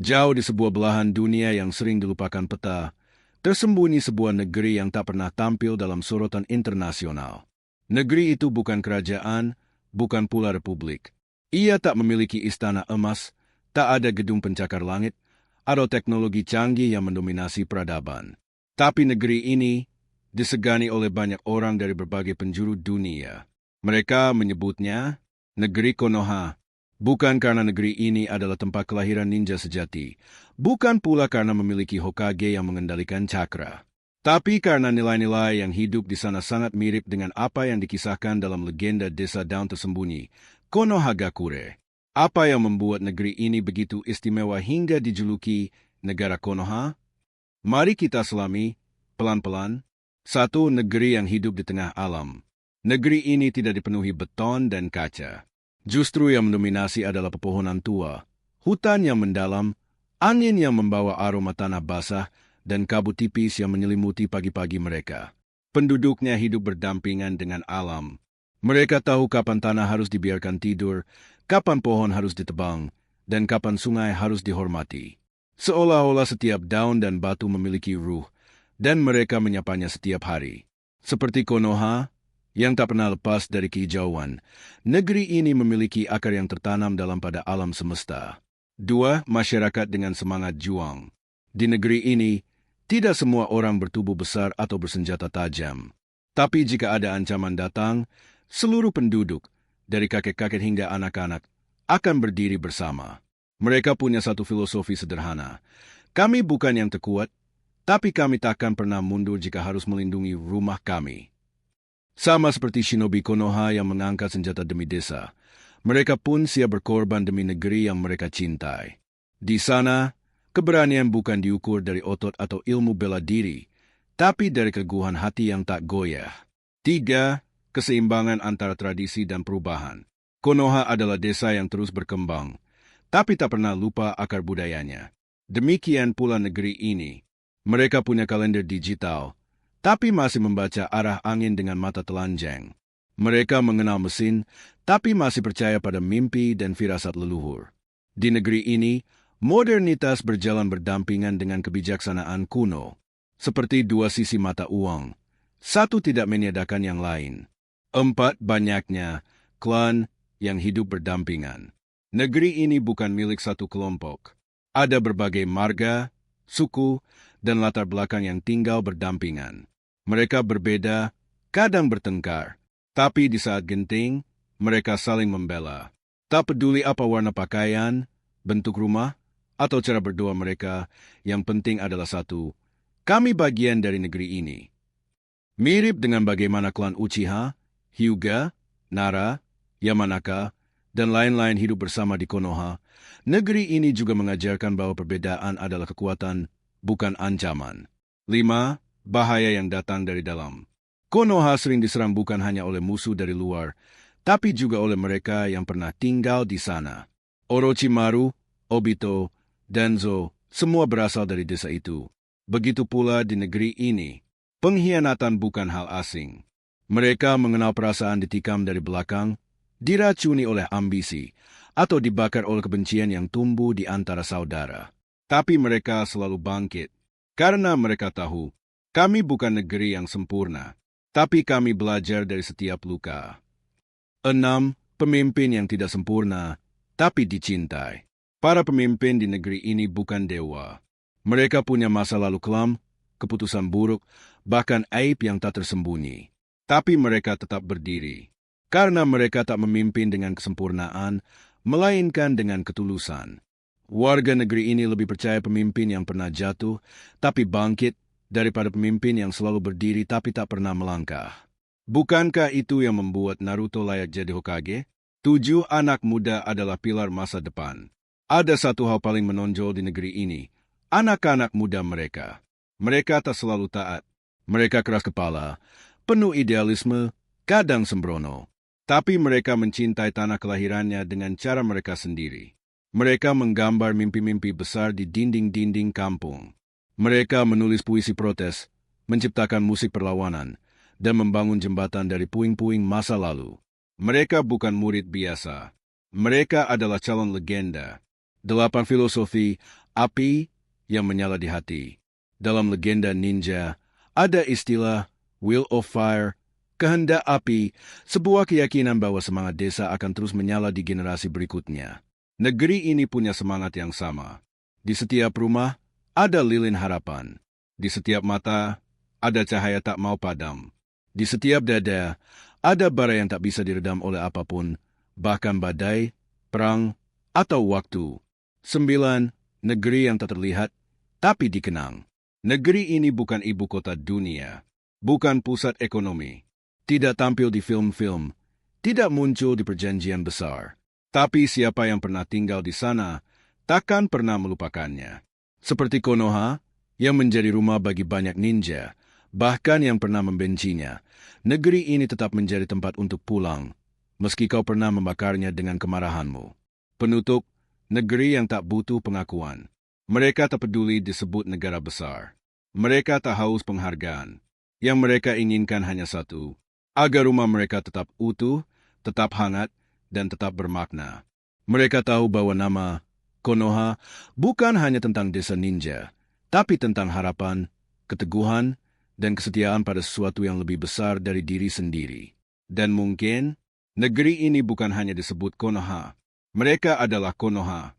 Jauh di sebuah belahan dunia yang sering dilupakan peta, tersembunyi sebuah negeri yang tak pernah tampil dalam sorotan internasional. Negeri itu bukan kerajaan, bukan pula republik. Ia tak memiliki istana emas, tak ada gedung pencakar langit, atau teknologi canggih yang mendominasi peradaban. Tapi negeri ini disegani oleh banyak orang dari berbagai penjuru dunia. Mereka menyebutnya negeri Konoha. Bukan karena negeri ini adalah tempat kelahiran ninja sejati, bukan pula karena memiliki Hokage yang mengendalikan cakra, tapi karena nilai-nilai yang hidup di sana sangat mirip dengan apa yang dikisahkan dalam legenda desa daun tersembunyi, Konohagakure. Apa yang membuat negeri ini begitu istimewa hingga dijuluki negara Konoha? Mari kita selami, pelan-pelan, satu negeri yang hidup di tengah alam. Negeri ini tidak dipenuhi beton dan kaca. Justru yang mendominasi adalah pepohonan tua, hutan yang mendalam, angin yang membawa aroma tanah basah, dan kabut tipis yang menyelimuti pagi-pagi mereka. Penduduknya hidup berdampingan dengan alam. Mereka tahu kapan tanah harus dibiarkan tidur, kapan pohon harus ditebang, dan kapan sungai harus dihormati. Seolah-olah setiap daun dan batu memiliki ruh, dan mereka menyapanya setiap hari. Seperti Konoha, yang tak pernah lepas dari kehijauan, negeri ini memiliki akar yang tertanam dalam pada alam semesta. 2. Masyarakat dengan semangat juang. Di negeri ini, tidak semua orang bertubuh besar atau bersenjata tajam. Tapi jika ada ancaman datang, seluruh penduduk, dari kakek-kakek hingga anak-anak, akan berdiri bersama. Mereka punya satu filosofi sederhana. Kami bukan yang terkuat, tapi kami takkan pernah mundur jika harus melindungi rumah kami. Sama seperti shinobi Konoha yang mengangkat senjata demi desa, mereka pun siap berkorban demi negeri yang mereka cintai. Di sana, keberanian bukan diukur dari otot atau ilmu bela diri, tapi dari keteguhan hati yang tak goyah. 3. Keseimbangan antara tradisi dan perubahan. Konoha adalah desa yang terus berkembang, tapi tak pernah lupa akar budayanya. Demikian pula negeri ini. Mereka punya kalender digital, tapi masih membaca arah angin dengan mata telanjang. Mereka mengenal mesin, tapi masih percaya pada mimpi dan firasat leluhur. Di negeri ini, modernitas berjalan berdampingan dengan kebijaksanaan kuno. Seperti dua sisi mata uang, satu tidak meniadakan yang lain. 4. Banyaknya klan yang hidup berdampingan. Negeri ini bukan milik satu kelompok. Ada berbagai marga, suku, dan latar belakang yang tinggal berdampingan. Mereka berbeda, kadang bertengkar, tapi di saat genting, mereka saling membela. Tak peduli apa warna pakaian, bentuk rumah, atau cara berdoa mereka, yang penting adalah satu, kami bagian dari negeri ini. Mirip dengan bagaimana klan Uchiha, Hyuga, Nara, Yamanaka, dan lain-lain hidup bersama di Konoha, negeri ini juga mengajarkan bahwa perbedaan adalah kekuatan, bukan ancaman. 5. Bahaya yang datang dari dalam. Konoha sering diserang bukan hanya oleh musuh dari luar, tapi juga oleh mereka yang pernah tinggal di sana. Orochimaru, Obito, Danzo, semua berasal dari desa itu. Begitu pula di negeri ini. Pengkhianatan bukan hal asing. Mereka mengenal perasaan ditikam dari belakang, diracuni oleh ambisi, atau dibakar oleh kebencian yang tumbuh di antara saudara. Tapi mereka selalu bangkit, karena mereka tahu, kami bukan negeri yang sempurna, tapi kami belajar dari setiap luka. 6. Pemimpin yang tidak sempurna, tapi dicintai. Para pemimpin di negeri ini bukan dewa. Mereka punya masa lalu kelam, keputusan buruk, bahkan aib yang tak tersembunyi. Tapi mereka tetap berdiri, karena mereka tak memimpin dengan kesempurnaan, melainkan dengan ketulusan. Warga negeri ini lebih percaya pemimpin yang pernah jatuh, tapi bangkit, daripada pemimpin yang selalu berdiri tapi tak pernah melangkah. Bukankah itu yang membuat Naruto layak jadi Hokage? 7. Anak muda adalah pilar masa depan. Ada satu hal paling menonjol di negeri ini, anak-anak muda mereka. Mereka tak selalu taat. Mereka keras kepala, penuh idealisme, kadang sembrono. Tapi mereka mencintai tanah kelahirannya dengan cara mereka sendiri. Mereka menggambar mimpi-mimpi besar di dinding-dinding kampung. Mereka menulis puisi protes, menciptakan musik perlawanan, dan membangun jembatan dari puing-puing masa lalu. Mereka bukan murid biasa. Mereka adalah calon legenda. 8 filosofi api yang menyala di hati. Dalam legenda ninja, ada istilah Wheel of Fire, kehendak api, sebuah keyakinan bahwa semangat desa akan terus menyala di generasi berikutnya. Negeri ini punya semangat yang sama. Di setiap rumah, ada lilin harapan. Di setiap mata, ada cahaya tak mau padam. Di setiap dada, ada bara yang tak bisa diredam oleh apapun, bahkan badai, perang, atau waktu. 9. Negeri yang tak terlihat, tapi dikenang. Negeri ini bukan ibu kota dunia, bukan pusat ekonomi, tidak tampil di film-film, tidak muncul di perjanjian besar. Tapi siapa yang pernah tinggal di sana, takkan pernah melupakannya. Seperti Konoha, yang menjadi rumah bagi banyak ninja, bahkan yang pernah membencinya, negeri ini tetap menjadi tempat untuk pulang, meski kau pernah membakarnya dengan kemarahanmu. Penutup, negeri yang tak butuh pengakuan. Mereka tak peduli disebut negara besar. Mereka tak haus penghargaan. Yang mereka inginkan hanya satu, agar rumah mereka tetap utuh, tetap hangat, dan tetap bermakna. Mereka tahu bahwa nama Konoha bukan hanya tentang desa ninja, tapi tentang harapan, keteguhan, dan kesetiaan pada sesuatu yang lebih besar dari diri sendiri. Dan mungkin, negeri ini bukan hanya disebut Konoha. Mereka adalah Konoha.